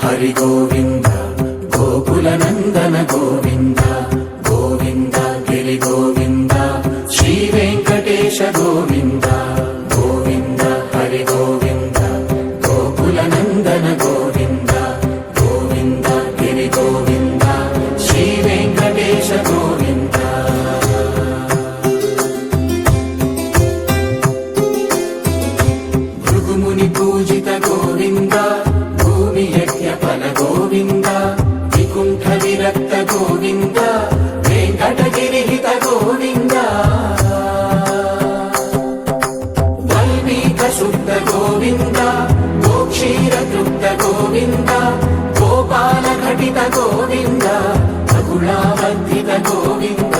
హరి గోవింద గోకుల నందన గోవింద గోవింద గిరి గోవింద శ్రీ వెంకటేశ గోవింద గోవింద హరి గోవింద గోకుల నందన గోవింద గోవింద గిరి గోవింద శ్రీ వెంకటేశ గోవింద భృగుముని పూజిత గోవింద భూమి యజ్ఞ ఫల గోవింద వికుంఠ విరక్త గోవింద వెంకటగిరిహిత గోవింద వల్మీక శుద్ధ గోవింద గోక్షీర తృప్త గోవింద గోపాల ఘటిత గోవింద బహుళావర్ధిత గోవింద